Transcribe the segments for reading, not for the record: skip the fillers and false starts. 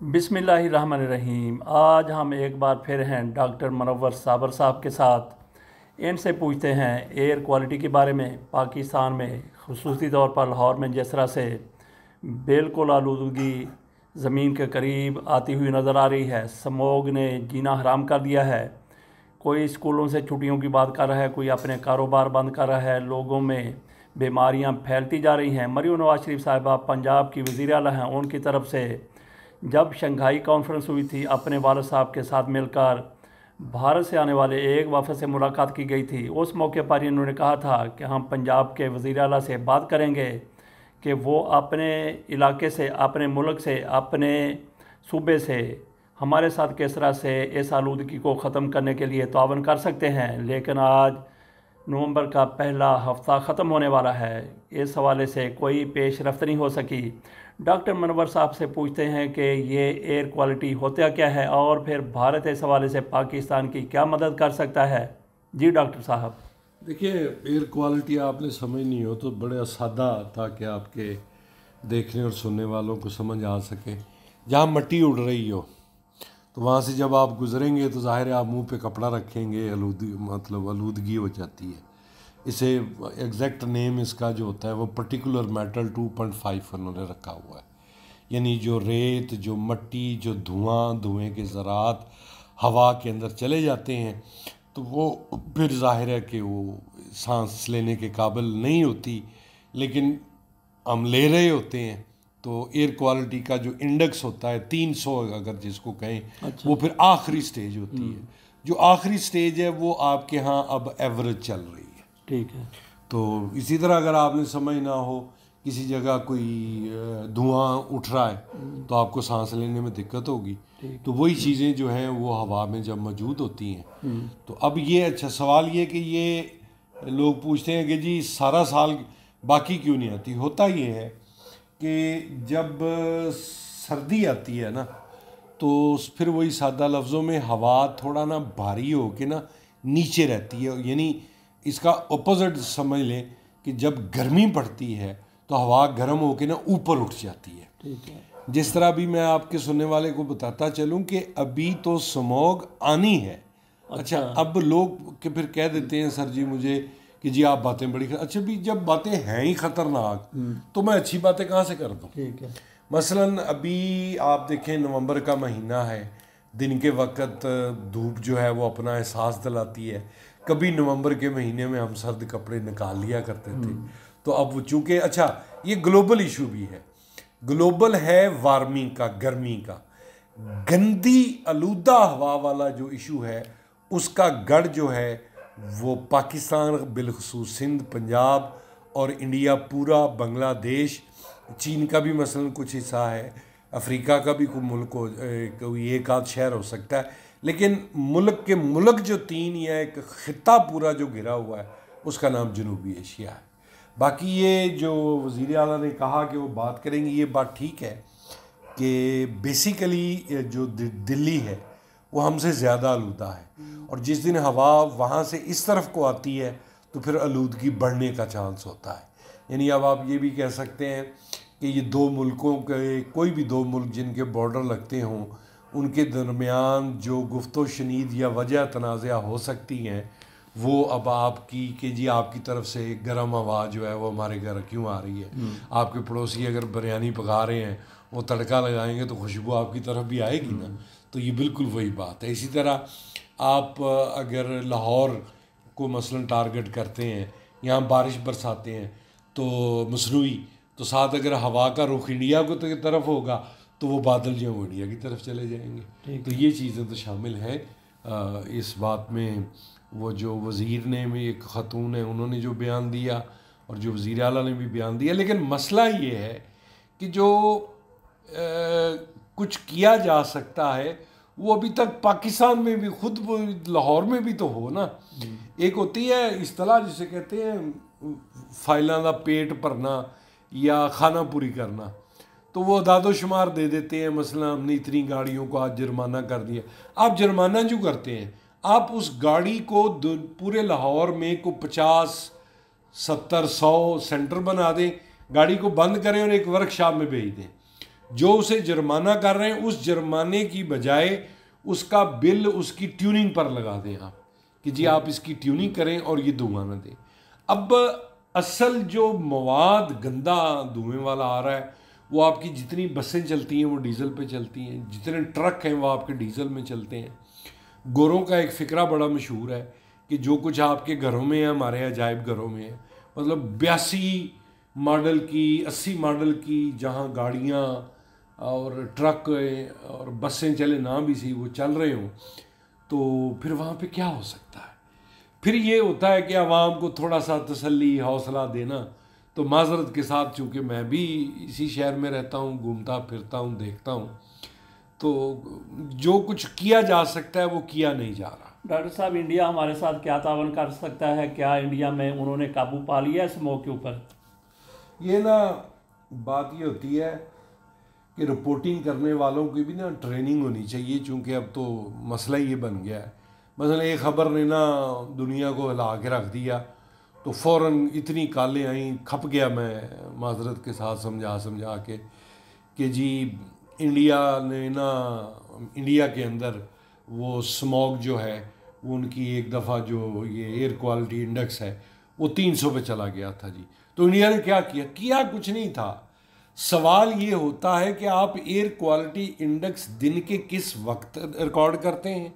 बिस्मिल्लाहिर्रहमानिर्रहीम। आज हम एक बार फिर हैं डॉक्टर मुनव्वर साबर साहब के साथ। इनसे पूछते हैं एयर क्वालिटी के बारे में। पाकिस्तान में खुसूसी तौर पर लाहौर में जिस तरह से बिल्कुल आलूदगी ज़मीन के करीब आती हुई नज़र आ रही है, स्मोग ने जीना हराम कर दिया है। कोई स्कूलों से छुट्टियों की बात कर रहा है, कोई अपने कारोबार बंद कर रहा है, लोगों में बीमारियां फैलती जा रही हैं। मरीम नवाज शरीफ साहिबा पंजाब की वज़ीर आला हैं, उनकी तरफ से जब शंघाई कॉन्फ्रेंस हुई थी, अपने वालिद साहब के साथ मिलकर भारत से आने वाले एक वफ़द से मुलाकात की गई थी। उस मौके पर इन्होंने कहा था कि हम पंजाब के वज़ीर आला से बात करेंगे कि वो अपने इलाके से, अपने मुल्क से, अपने सूबे से हमारे साथ किस तरह से इस आलूदगी को ख़त्म करने के लिए तावन कर सकते हैं। लेकिन आज नवंबर का पहला हफ्ता ख़त्म होने वाला है, इस हवाले से कोई पेश रफ्त नहीं हो सकी। डॉक्टर मनवर साहब से पूछते हैं कि ये एयर क्वालिटी होता क्या है और फिर भारत इस हवाले से पाकिस्तान की क्या मदद कर सकता है। जी डॉक्टर साहब। देखिए, एयर क्वालिटी आपने समझनी हो तो बड़ा सादा, ताकि आपके देखने और सुनने वालों को समझ आ सके। जहाँ मिट्टी उड़ रही हो तो वहाँ से जब आप गुजरेंगे तो ज़ाहिर है आप मुंह पे कपड़ा रखेंगे, आलूदगी हो जाती है। इसे एग्जैक्ट नेम इसका जो होता है वो पर्टिकुलर मेटल 2.5 उन्होंने रखा हुआ है। यानी जो रेत, जो मट्टी, जो धुएँ के ज़रात हवा के अंदर चले जाते हैं तो वो फिर ज़ाहिर है कि वो सांस लेने के काबिल नहीं होती, लेकिन हम ले रहे होते हैं। तो एयर क्वालिटी का जो इंडेक्स होता है 300 अगर जिसको कहें, अच्छा। वो फिर आखिरी स्टेज होती है। जो आखिरी स्टेज है वो आपके यहाँ अब एवरेज चल रही है। ठीक है। तो इसी तरह अगर आपने समझना हो किसी जगह कोई धुआं उठ रहा है तो आपको सांस लेने में दिक्कत होगी। तो वही चीज़ें जो हैं वो हवा में जब मौजूद होती हैं। तो अब ये अच्छा सवाल ये कि ये लोग पूछते हैं कि जी सारा साल बाकी क्यों नहीं आती। होता ये है कि जब सर्दी आती है ना तो फिर वही सादा लफ्ज़ों में हवा थोड़ा ना भारी हो के ना नीचे रहती है। यानी इसका अपोजिट समझ लें कि जब गर्मी पड़ती है तो हवा गर्म होके ना ऊपर उठ जाती है। ठीक है। जिस तरह भी मैं आपके सुनने वाले को बताता चलूं कि अभी तो स्मॉग आनी है। अच्छा, अब लोग के फिर कह देते हैं सर जी मुझे कि जी आप बातें बड़ी अच्छा भी जब बातें हैं ही खतरनाक तो मैं अच्छी बातें कहाँ से कर दूं। ठीक है। मसलन अभी आप देखें नवंबर का महीना है, दिन के वक्त धूप जो है वो अपना एहसास दिलाती है। कभी नवंबर के महीने में हम सर्द कपड़े निकाल लिया करते थे। तो अब चूँकि अच्छा ये ग्लोबल इशू भी है, ग्लोबल है वार्मिंग का, गर्मी का। गंदी आलूदा हवा वाला जो इशू है उसका गढ़ जो है वो पाकिस्तान, बिलखसूस सिंध, पंजाब और इंडिया पूरा, बांग्लादेश, चीन का भी मसलन कुछ हिस्सा है, अफ्रीका का भी कोई मुल्क हो, कोई एक आध शहर हो सकता है। लेकिन मुल्क जो तीन या एक ख़ित्ता पूरा जो घिरा हुआ है उसका नाम जनूबी एशिया है। बाकी ये जो वज़ीर आला ने कहा कि वो बात करेंगे, ये बात ठीक है कि बेसिकली जो दिल्ली है वो हमसे ज़्यादा आलूदा है, और जिस दिन हवा वहाँ से इस तरफ को आती है तो फिर आलूदगी बढ़ने का चांस होता है। यानी अब आप ये भी कह सकते हैं कि ये दो मुल्कों के, कोई भी दो मुल्क जिनके बॉर्डर लगते हों, उनके दरमियान जो गुफ्तो शनीद या वजह तनाज़ा हो सकती हैं वो अब आपकी कि जी आपकी तरफ से गर्म हवा जो है वो हमारे घर क्यों आ रही है। आपके पड़ोसी अगर बिरयानी पका रहे हैं, वो तड़का लगाएंगे तो खुशबू आपकी तरफ भी आएगी ना। तो ये बिल्कुल वही बात है। इसी तरह आप अगर लाहौर को मसलन टारगेट करते हैं, यहाँ बारिश बरसाते हैं तो मसनूई, तो साथ अगर हवा का रुख इंडिया को तरफ होगा तो वो बादल जो हैं वो इंडिया की तरफ चले जाएंगे। तो ये चीज़ें तो शामिल हैं इस बात में। वो जो वज़ीर ने भी, एक ख़तून है, उन्होंने जो बयान दिया और जो वज़ीर आला ने भी बयान दिया, लेकिन मसला ये है कि जो कुछ किया जा सकता है वो अभी तक पाकिस्तान में भी, खुद वो लाहौर में भी तो हो ना। एक होती है इस्तिलाह जिसे कहते हैं फाइलों का पेट भरना या खाना पूरी करना, तो वो दादोशुमार दे देते हैं। मसला हमने इतनी गाड़ियों को आज जुर्माना कर दिया। आप जुर्माना जो करते हैं, आप उस गाड़ी को पूरे लाहौर में को 50, 70, 100 सेंटर बना दें, गाड़ी को बंद करें और एक वर्कशॉप में भेज दें। जो उसे जुर्माना कर रहे हैं उस जुर्माने की बजाय उसका बिल उसकी ट्यूनिंग पर लगा दें आप, कि जी आप इसकी ट्यूनिंग करें और ये धुआं ना दें। अब असल जो मवाद गंदा धुएं वाला आ रहा है वो आपकी जितनी बसें चलती हैं वो डीजल पे चलती हैं, जितने ट्रक हैं वो आपके डीजल में चलते हैं। गोरों का एक फ़िक्रा बड़ा मशहूर है कि जो कुछ आपके घरों में है हमारे अजायब घरों में है, मतलब 82 मॉडल की 80 मॉडल की जहाँ गाड़ियाँ और ट्रक और बसें चले ना भी सी वो चल रहे हों, तो फिर वहाँ पे क्या हो सकता है? फिर ये होता है कि आवाम को थोड़ा सा तसल्ली हौसला देना। तो माजरत के साथ, चूँकि मैं भी इसी शहर में रहता हूँ, घूमता फिरता हूँ, देखता हूँ, तो जो कुछ किया जा सकता है वो किया नहीं जा रहा। डॉक्टर साहब, इंडिया हमारे साथ क्या तावन कर सकता है? क्या इंडिया में उन्होंने काबू पा लिया इस मौके पर? ये ना बात ये होती है कि रिपोर्टिंग करने वालों की भी ना ट्रेनिंग होनी चाहिए, चूँकि अब तो मसला ये बन गया है। मसलन एक ख़बर ने ना दुनिया को हिला के रख दिया तो फ़ौरन इतनी कालें आई, खप गया मैं माजरत के साथ समझा के कि जी इंडिया के अंदर वो स्मॉग जो है वो उनकी एक दफ़ा जो ये एयर क्वालिटी इंडेक्स है वो 300 पे चला गया था जी। तो इंडिया ने क्या किया कुछ नहीं था। सवाल ये होता है कि आप एयर क्वालिटी इंडेक्स दिन के किस वक्त रिकॉर्ड करते हैं,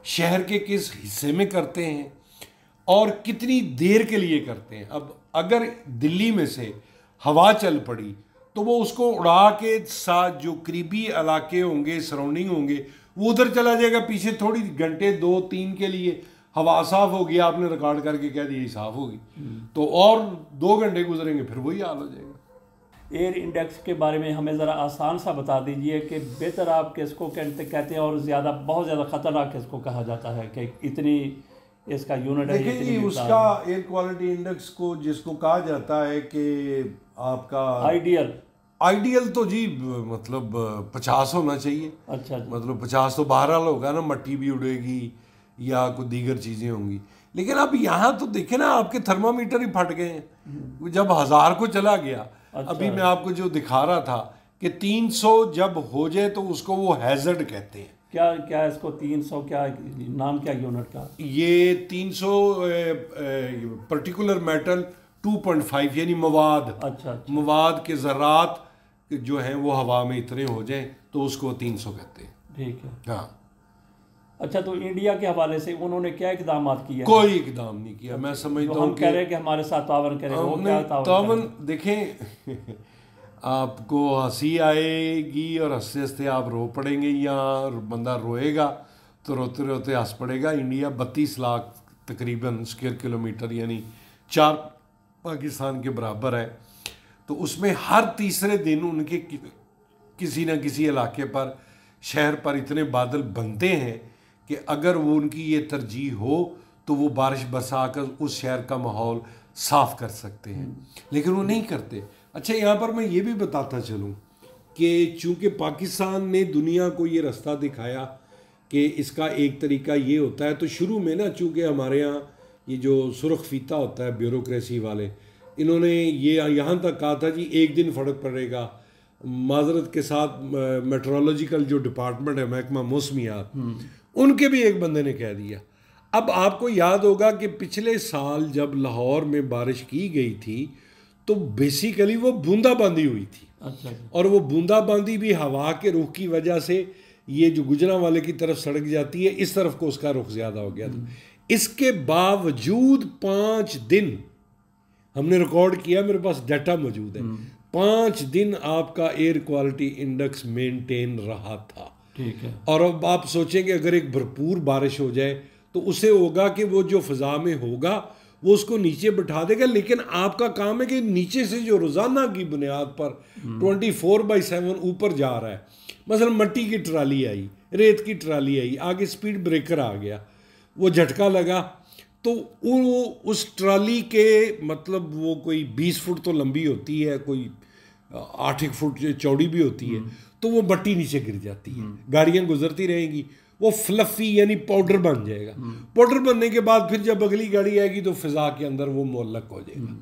शहर के किस हिस्से में करते हैं और कितनी देर के लिए करते हैं। अब अगर दिल्ली में से हवा चल पड़ी तो वो उसको उड़ा के साथ जो करीबी इलाके होंगे, सराउंडिंग होंगे, वो उधर चला जाएगा पीछे थोड़ी घंटे 2-3 के लिए। हवा साफ होगी, आपने रिकॉर्ड करके कह दिया साफ होगी, तो और 2 घंटे गुजरेंगे फिर वही हाल हो जाएगा। एयर इंडेक्स के बारे में हमें ज़रा आसान सा बता दीजिए कि बेहतर आप किसको कहते हैं और बहुत ज़्यादा ख़तरनाक किसको कहा जाता है कि इतनी इसका यूनिट है? देखिए जी, उसका एयर क्वालिटी इंडेक्स को जिसको कहा जाता है कि आपका आइडियल तो जी मतलब 50 होना चाहिए। अच्छा जी। मतलब 50 तो बहरहाल होगा ना, मट्टी भी उड़ेगी या कोई दीगर चीज़ें होंगी। लेकिन अब यहाँ तो देखे ना आपके थर्मामीटर ही फट गए हैं जब 1000 को चला गया। अच्छा। अभी मैं आपको जो दिखा रहा था कि 300 जब हो जाए तो उसको वो हैजर्ड कहते हैं। क्या इसको 300 क्या नाम, क्या यूनिट का? ये 300 पर्टिकुलर मेटल 2.5 यानी मवाद। अच्छा। मवाद के ज़रात जो हैं वो हवा में इतने हो जाएं तो उसको 300 कहते हैं। ठीक है। हाँ। अच्छा, तो इंडिया के हवाले से उन्होंने क्या इकदाम किया? कोई इकदाम नहीं किया। मैं समझता हूँ कह रहे हैं कि हमारे साथ तावन करें, वो क्या तावन देखें आपको हंसी आएगी और हंसते हंसते आप रो पड़ेंगे, या बंदा रोएगा तो रोते रोते हंस पड़ेगा। इंडिया 32 लाख तकरीबन स्क्वायर किलोमीटर यानी 4 पाकिस्तान के बराबर है। तो उसमें हर तीसरे दिन उनके किसी न किसी इलाके पर, शहर पर इतने बादल बनते हैं कि अगर वो उनकी ये तरजीह हो तो वो बारिश बरसाकर उस शहर का माहौल साफ़ कर सकते हैं, लेकिन वो नहीं करते। अच्छा, यहाँ पर मैं ये भी बताता चलूँ कि चूँकि पाकिस्तान ने दुनिया को ये रास्ता दिखाया कि इसका एक तरीका ये होता है, तो शुरू में ना चूँकि हमारे यहाँ ये जो सुर्ख फीता होता है ब्यूरोक्रेसी वाले, इन्होंने ये यहाँ तक कहा था जी एक दिन फ़र्क पड़ेगा। माजरत के साथ मेट्रोलॉजिकल जो डिपार्टमेंट है, महकमा मौसमियात, उनके भी एक बंदे ने कह दिया। अब आपको याद होगा कि पिछले साल जब लाहौर में बारिश की गई थी तो बेसिकली वो बूंदाबांदी हुई थी। अच्छा। और वो बूंदाबांदी भी हवा के रुख की वजह से, ये जो गुजरांवाले की तरफ सड़क जाती है इस तरफ को, उसका रुख ज़्यादा हो गया था। इसके बावजूद 5 दिन हमने रिकॉर्ड किया, मेरे पास डाटा मौजूद है, 5 दिन आपका एयर क्वालिटी इंडेक्स मेंटेन रहा था। ठीक है। और अब आप सोचें कि अगर एक भरपूर बारिश हो जाए तो उसे होगा कि वो जो फ़ज़ा में होगा वो उसको नीचे बिठा देगा, लेकिन आपका काम है कि नीचे से जो रोज़ाना की बुनियाद पर 24/7 ऊपर जा रहा है। मसलन मट्टी की ट्राली आई, रेत की ट्राली आई, आगे स्पीड ब्रेकर आ गया, वो झटका लगा तो वो उस ट्राली के मतलब वो कोई 20 फुट तो लंबी होती है, कोई 8 फुट चौड़ी भी होती है, तो वो मट्टी नीचे गिर जाती है। गाड़ियाँ गुजरती रहेंगी, वो फ्लफी यानी पाउडर बन जाएगा। पाउडर बनने के बाद फिर जब अगली गाड़ी आएगी तो फिजा के अंदर वो मुअल्लक हो जाएगा।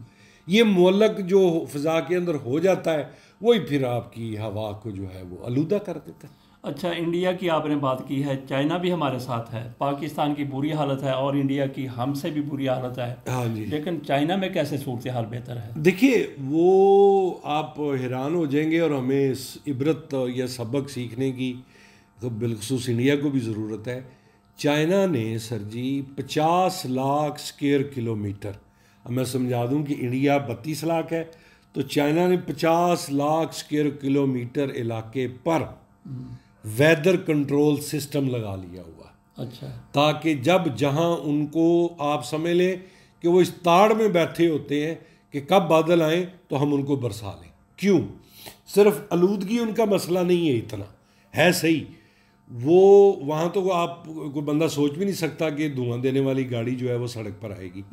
ये मुअल्लक जो फ़िज़ा के अंदर हो जाता है वही फिर आपकी हवा को जो है वो आलूदा कर देता है। अच्छा, इंडिया की आपने बात की है, चाइना भी हमारे साथ है, पाकिस्तान की बुरी हालत है और इंडिया की हमसे भी बुरी हालत है। हाँ जी। लेकिन चाइना में कैसे सूरत हाल बेहतर है? देखिए, वो आप हैरान हो जाएंगे और हमें इबरत या सबक सीखने की तो बिलखसूस इंडिया को भी ज़रूरत है। चाइना ने सर जी 50 लाख स्क्वायर किलोमीटर, अब मैं समझा दूं कि इंडिया 32 लाख है, तो चाइना ने 50 लाख स्क्वायर किलोमीटर इलाके पर वेदर कंट्रोल सिस्टम लगा लिया हुआ। अच्छा। ताकि जब जहां उनको आप समझ लें कि वो इस ताड़ में बैठे होते हैं कि कब बादल आए तो हम उनको बरसा लें। क्यों? सिर्फ आलूदगी उनका मसला नहीं है, इतना है सही। वो वहाँ तो आप कोई बंदा सोच भी नहीं सकता कि धुआं देने वाली गाड़ी जो है वो सड़क पर आएगी।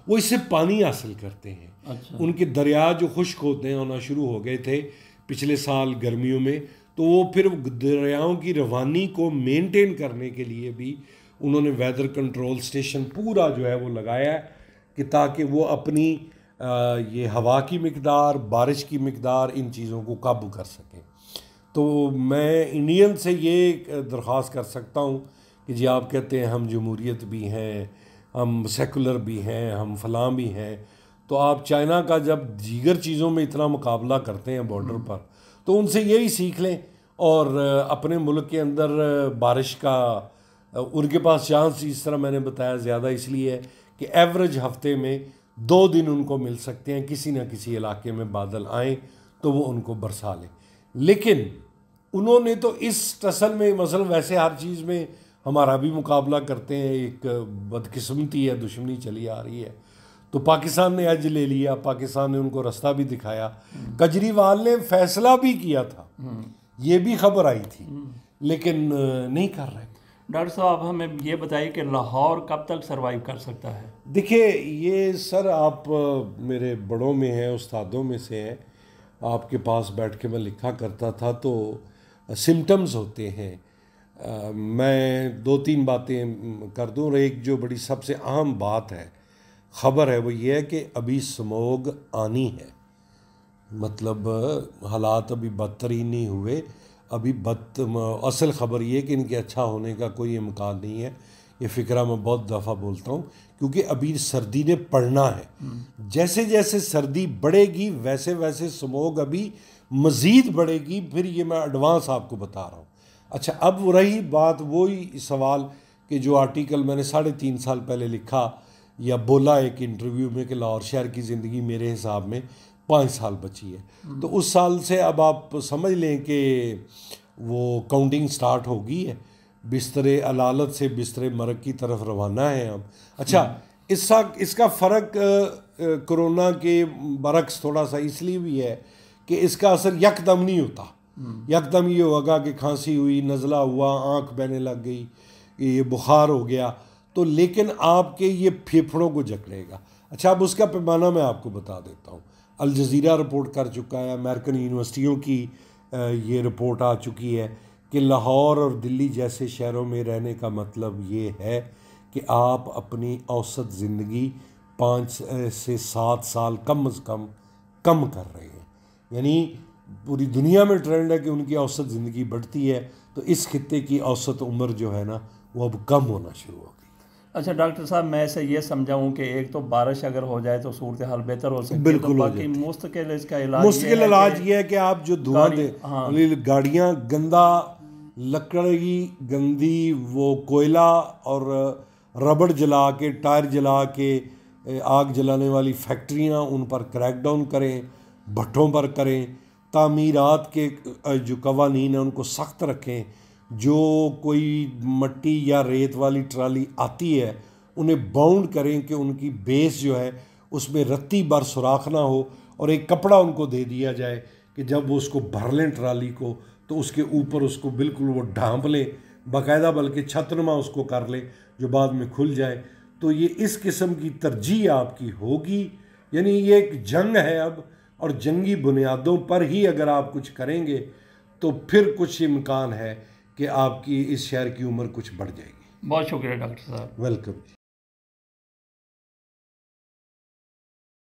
वो इससे पानी हासिल करते हैं। अच्छा। उनके दरिया जो खुश्क होते हैं होना शुरू हो गए थे पिछले साल गर्मियों में, तो वो फिर दरियाओं की रवानी को मेंटेन करने के लिए भी उन्होंने वेदर कंट्रोल स्टेशन पूरा जो है वो लगाया है कि ताकि वो अपनी ये हवा की मिकदार, बारिश की मिकदार, इन चीज़ों को काबू कर सकें। तो मैं इंडियन से ये दरख्वास्त कर सकता हूँ कि जी आप कहते हैं हम जमहूरियत भी हैं, हम सेकुलर भी हैं, हम फलां भी हैं, तो आप चाइना का जब दीगर चीज़ों में इतना मुकाबला करते हैं बॉर्डर पर, तो उनसे यही सीख लें और अपने मुल्क के अंदर बारिश का उनके पास चांस इस तरह मैंने बताया ज़्यादा इसलिए है कि एवरेज हफ्ते में 2 दिन उनको मिल सकते हैं किसी न किसी इलाके में बादल आए तो वो उनको बरसा लें। लेकिन उन्होंने तो इस टसल में मसल वैसे हर चीज़ में हमारा भी मुकाबला करते हैं, एक बदकिस्मती है, दुश्मनी चली आ रही है। तो पाकिस्तान ने एज ले लिया, पाकिस्तान ने उनको रास्ता भी दिखाया, केजरीवाल ने फैसला भी किया था, ये भी खबर आई थी, लेकिन नहीं कर रहे। डॉक्टर साहब हमें ये बताइए कि लाहौर कब तक सरवाइव कर सकता है? देखिए ये सर आप मेरे बड़ों में हैं, उस्तादों में से हैं, आपके पास बैठ के मैं लिखा करता था, तो सिम्टम्स होते हैं। मैं 2-3 बातें कर दूं और एक जो बड़ी सबसे अहम बात है, ख़बर है, वो ये है कि अभी स्मोग आनी है। मतलब हालात अभी बदतर ही नहीं हुए, अभी असल ख़बर ये है कि इनके अच्छा होने का कोई इम्कान नहीं है। ये फ़िक्रा मैं बहुत दफ़ा बोलता हूँ, क्योंकि अभी सर्दी ने पड़ना है। जैसे जैसे सर्दी बढ़ेगी वैसे वैसे स्मोग अभी मज़ीद बढ़ेगी। फिर ये मैं एडवांस आपको बता रहा हूँ। अच्छा, अब रही बात वही सवाल कि जो आर्टिकल मैंने 3.5 साल पहले लिखा या बोला एक इंटरव्यू में कि लाहौर शहर की ज़िंदगी मेरे हिसाब में 5 साल बची है, तो उस साल से अब आप समझ लें कि वो काउंटिंग स्टार्ट हो गई है। बिस्तरे अलालत से बिस्तरे मरग की तरफ रवाना है हम। अच्छा, इसका फ़र्क कोरोना के बरक्स थोड़ा सा इसलिए भी है कि इसका असर यकदम नहीं होता। यकदम ये होगा कि खांसी हुई, नज़ला हुआ, आँख बहने लग गई, ये बुखार हो गया, तो लेकिन आपके ये फेफड़ों को जकड़ेगा। अच्छा, अब उसका पैमाना मैं आपको बता देता हूँ। अल जज़ीरा रिपोर्ट कर चुका है, अमेरिकन यूनिवर्सिटियों की ये रिपोर्ट आ चुकी है कि लाहौर और दिल्ली जैसे शहरों में रहने का मतलब ये है कि आप अपनी औसत ज़िंदगी 5 से 7 साल कम से कम कर रहे हैं। यानी पूरी दुनिया में ट्रेंड है कि उनकी औसत ज़िंदगी बढ़ती है, तो इस खित्ते की औसत उम्र जो है ना वो अब कम होना शुरू हो गई। अच्छा डॉक्टर साहब, मैं ऐसे ये समझाऊं कि एक तो बारिश अगर हो जाए तो सूरत हाल बेहतर हो सकती है, बिल्कुल, तो बाकी मुस्तकिल इसका इलाज ये है कि आप जो धुआं दे, हाँ, गाड़ियाँ गंदा, लकड़ी गंदी, वो कोयला और रबड़ जला के, टायर जला के, आग जलाने वाली फैक्ट्रियाँ, उन पर क्रैकडाउन करें, भट्टों पर करें, तामीरात के जो कवानीन हैं उनको सख्त रखें। जो कोई मट्टी या रेत वाली ट्राली आती है उन्हें बाउंड करें कि उनकी बेस जो है उसमें रत्ती भर सुराख ना हो, और एक कपड़ा उनको दे दिया जाए कि जब वो उसको भर लें ट्राली को तो उसके ऊपर उसको बिल्कुल वो ढांप लें बाकायदा, बल्कि छतनुमा उसको कर लें जो बाद में खुल जाए। तो ये इस किस्म की तरजीह आपकी होगी। यानी ये एक जंग है अब, और जंगी बुनियादों पर ही अगर आप कुछ करेंगे तो फिर कुछ इम्कान है कि आपकी इस शहर की उम्र कुछ बढ़ जाएगी। बहुत शुक्रिया डॉक्टर साहब। वेलकम।